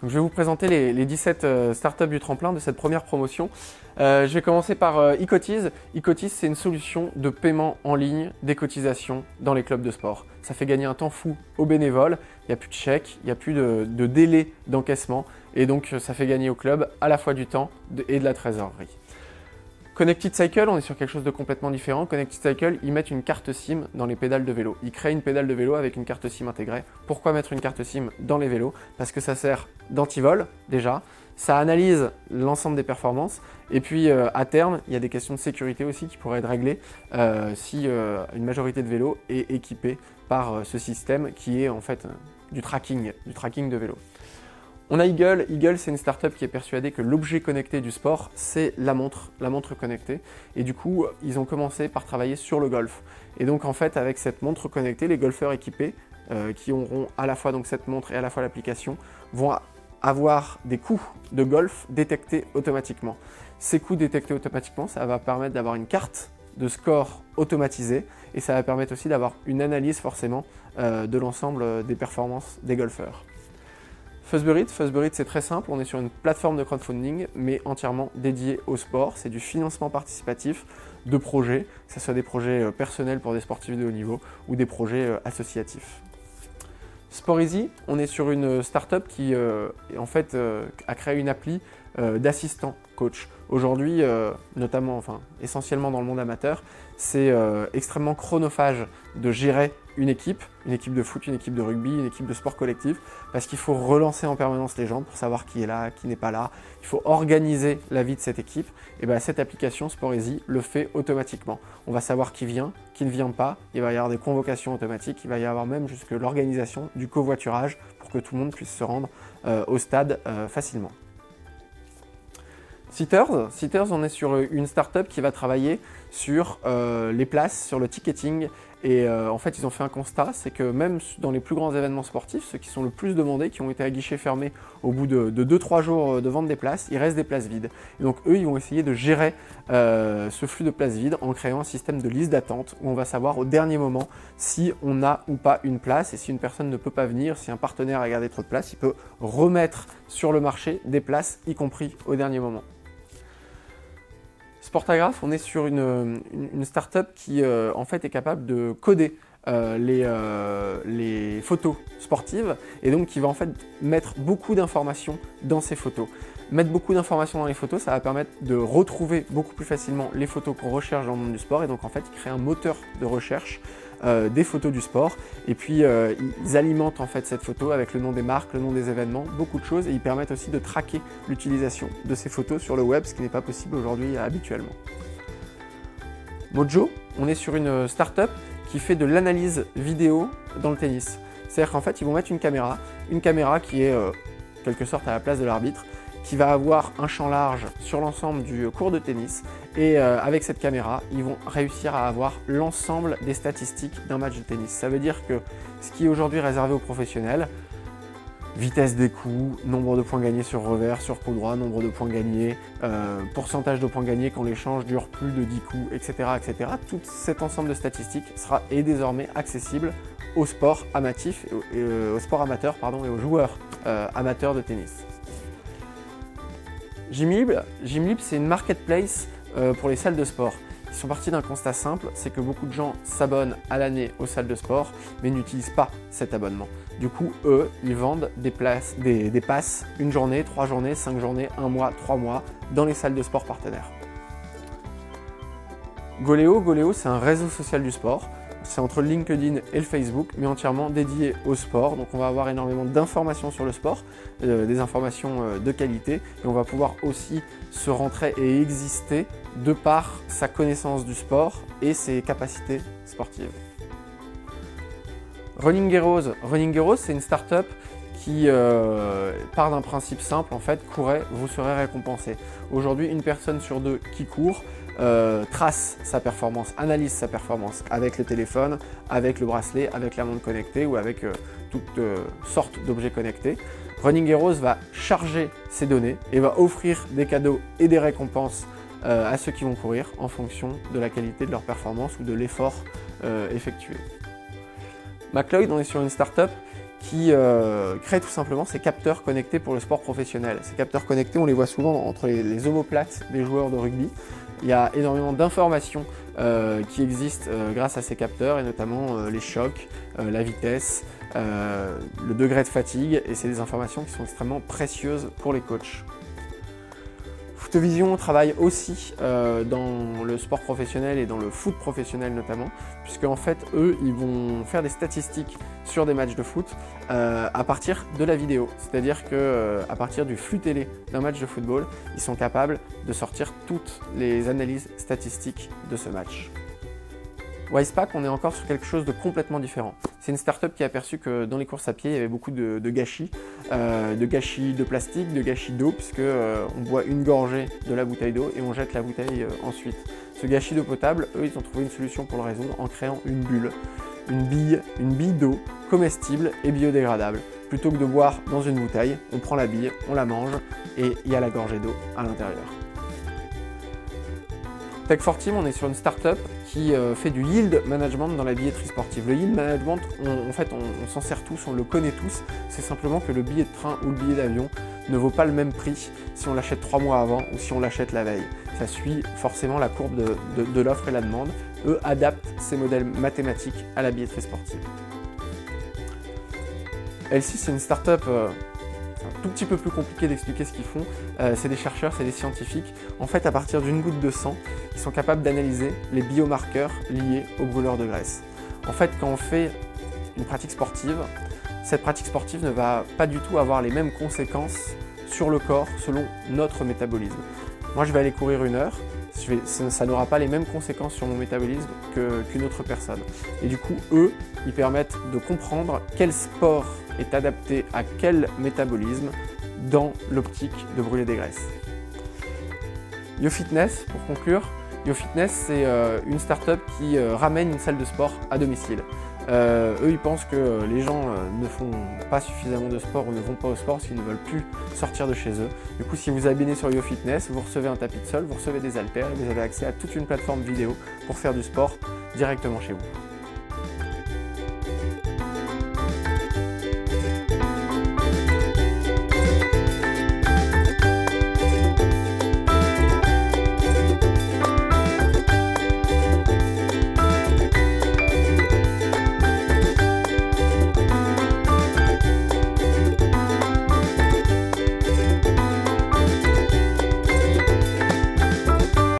Donc, je vais vous présenter les 17 startups du tremplin de cette première promotion. Je vais commencer par eCotiz. eCotiz, c'est une solution de paiement en ligne des cotisations dans les clubs de sport. Ça fait gagner un temps fou aux bénévoles. Il n'y a plus de chèques, il n'y a plus de délai d'encaissement. Et donc, ça fait gagner au club à la fois du temps et de la trésorerie. Connected Cycle, on est sur quelque chose de complètement différent. Connected Cycle, ils mettent une carte SIM dans les pédales de vélo. Ils créent une pédale de vélo avec une carte SIM intégrée. Pourquoi mettre une carte SIM dans les vélos? Parce que ça sert d'antivol déjà, ça analyse l'ensemble des performances et puis à terme, il y a des questions de sécurité aussi qui pourraient être réglées si une majorité de vélos est équipée par ce système qui est en fait du tracking de vélo. On a Eagle. Eagle, c'est une startup qui est persuadée que l'objet connecté du sport, c'est la montre connectée. Et du coup, ils ont commencé par travailler sur le golf. Et donc, en fait, avec cette montre connectée, les golfeurs équipés, qui auront à la fois donc, cette montre et à la fois l'application, vont avoir des coups de golf détectés automatiquement. Ces coups détectés automatiquement, ça va permettre d'avoir une carte de score automatisée et ça va permettre aussi d'avoir une analyse forcément de l'ensemble des performances des golfeurs. Fuzzburit, c'est très simple, on est sur une plateforme de crowdfunding mais entièrement dédiée au sport. C'est du financement participatif de projets, que ce soit des projets personnels pour des sportifs de haut niveau ou des projets associatifs. SportEasy, on est sur une startup qui en fait a créé une appli d'assistant coach. Aujourd'hui, notamment, essentiellement dans le monde amateur, c'est extrêmement chronophage de gérer une équipe de foot, une équipe de rugby, une équipe de sport collectif, parce qu'il faut relancer en permanence les gens pour savoir qui est là, qui n'est pas là. Il faut organiser la vie de cette équipe. Et bien, cette application SportEasy le fait automatiquement. On va savoir qui vient, qui ne vient pas. Il va y avoir des convocations automatiques. Il va y avoir même jusque l'organisation du covoiturage pour que tout le monde puisse se rendre au stade facilement. Sitters, on est sur une startup qui va travailler sur les places, sur le ticketing. Et en fait, ils ont fait un constat, c'est que même dans les plus grands événements sportifs, ceux qui sont le plus demandés, qui ont été à guichet fermé au bout de 2-3 jours de vente des places, il reste des places vides. Et donc eux, ils vont essayer de gérer ce flux de places vides en créant un système de liste d'attente où on va savoir au dernier moment si on a ou pas une place et si une personne ne peut pas venir, si un partenaire a gardé trop de place, il peut remettre sur le marché des places, y compris au dernier moment. Sportagraph, on est sur une startup qui en fait est capable de coder les photos sportives et donc qui va en fait mettre beaucoup d'informations dans ces photos. Mettre beaucoup d'informations dans les photos, ça va permettre de retrouver beaucoup plus facilement les photos qu'on recherche dans le monde du sport et donc en fait ils créent un moteur de recherche des photos du sport et puis ils alimentent en fait cette photo avec le nom des marques, le nom des événements, beaucoup de choses et ils permettent aussi de traquer l'utilisation de ces photos sur le web, ce qui n'est pas possible aujourd'hui habituellement. Mojo, on est sur une startup qui fait de l'analyse vidéo dans le tennis. C'est-à-dire qu'en fait ils vont mettre une caméra qui est en quelque sorte à la place de l'arbitre, qui va avoir un champ large sur l'ensemble du court de tennis et avec cette caméra, ils vont réussir à avoir l'ensemble des statistiques d'un match de tennis. Ça veut dire que ce qui est aujourd'hui réservé aux professionnels, vitesse des coups, nombre de points gagnés sur revers, sur coup droit, nombre de points gagnés, pourcentage de points gagnés quand l'échange dure plus de 10 coups, etc. Tout cet ensemble de statistiques est désormais accessible au sport amateur et aux joueurs amateurs de tennis. Gymlib, c'est une marketplace pour les salles de sport. Ils sont partis d'un constat simple, c'est que beaucoup de gens s'abonnent à l'année aux salles de sport, mais n'utilisent pas cet abonnement. Du coup, eux, ils vendent des passes, une journée, 3 journées, 5 journées, 1 mois, 3 mois, dans les salles de sport partenaires. Goleo, c'est un réseau social du sport. C'est entre le LinkedIn et le Facebook, mais entièrement dédié au sport. Donc on va avoir énormément d'informations sur le sport, des informations de qualité, et on va pouvoir aussi se rentrer et exister de par sa connaissance du sport et ses capacités sportives. Running Heroes, c'est une startup qui part d'un principe simple, en fait, courez, vous serez récompensé. Aujourd'hui, une personne sur 2 qui court trace sa performance, analyse sa performance avec le téléphone, avec le bracelet, avec la montre connectée ou avec toutes sortes d'objets connectés. Running Heroes va charger ces données et va offrir des cadeaux et des récompenses à ceux qui vont courir en fonction de la qualité de leur performance ou de l'effort effectué. McLeod, on est sur une startup qui crée tout simplement ces capteurs connectés pour le sport professionnel. Ces capteurs connectés, on les voit souvent entre les omoplates des joueurs de rugby. Il y a énormément d'informations qui existent grâce à ces capteurs, et notamment les chocs, la vitesse, le degré de fatigue, et c'est des informations qui sont extrêmement précieuses pour les coachs. Footvision travaille aussi dans le sport professionnel et dans le foot professionnel notamment, puisque en fait eux ils vont faire des statistiques sur des matchs de foot à partir de la vidéo. C'est-à-dire que à partir du flux télé d'un match de football, ils sont capables de sortir toutes les analyses statistiques de ce match. Wisepack, on est encore sur quelque chose de complètement différent. C'est une startup qui a aperçu que dans les courses à pied, il y avait beaucoup de gâchis de plastique, de gâchis d'eau, puisque on boit une gorgée de la bouteille d'eau et on jette la bouteille ensuite. Ce gâchis d'eau potable, eux, ils ont trouvé une solution pour le résoudre en créant une bulle, une bille d'eau comestible et biodégradable. Plutôt que de boire dans une bouteille, on prend la bille, on la mange et il y a la gorgée d'eau à l'intérieur. Tech4Team, on est sur une startup qui fait du yield management dans la billetterie sportive. Le yield management, on s'en sert tous, on le connaît tous. C'est simplement que le billet de train ou le billet d'avion ne vaut pas le même prix si on l'achète 3 mois avant ou si on l'achète la veille. Ça suit forcément la courbe de l'offre et la demande. Eux adaptent ces modèles mathématiques à la billetterie sportive. L6, c'est une startup un tout petit peu plus compliqué d'expliquer ce qu'ils font. C'est des chercheurs, c'est des scientifiques. En fait, à partir d'une goutte de sang, ils sont capables d'analyser les biomarqueurs liés aux brûleurs de graisse. En fait, quand on fait une pratique sportive, cette pratique sportive ne va pas du tout avoir les mêmes conséquences sur le corps selon notre métabolisme. Moi, je vais aller courir 1 heure, ça n'aura pas les mêmes conséquences sur mon métabolisme qu'une autre personne. Et du coup, eux, ils permettent de comprendre quel sport est adapté à quel métabolisme dans l'optique de brûler des graisses. YoFitness, pour conclure, YoFitness, c'est une startup qui ramène une salle de sport à domicile. Eux, ils pensent que les gens ne font pas suffisamment de sport ou ne vont pas au sport parce qu'ils ne veulent plus sortir de chez eux. Du coup, si vous abonnez sur YoFitness, vous recevez un tapis de sol, vous recevez des haltères et vous avez accès à toute une plateforme vidéo pour faire du sport directement chez vous.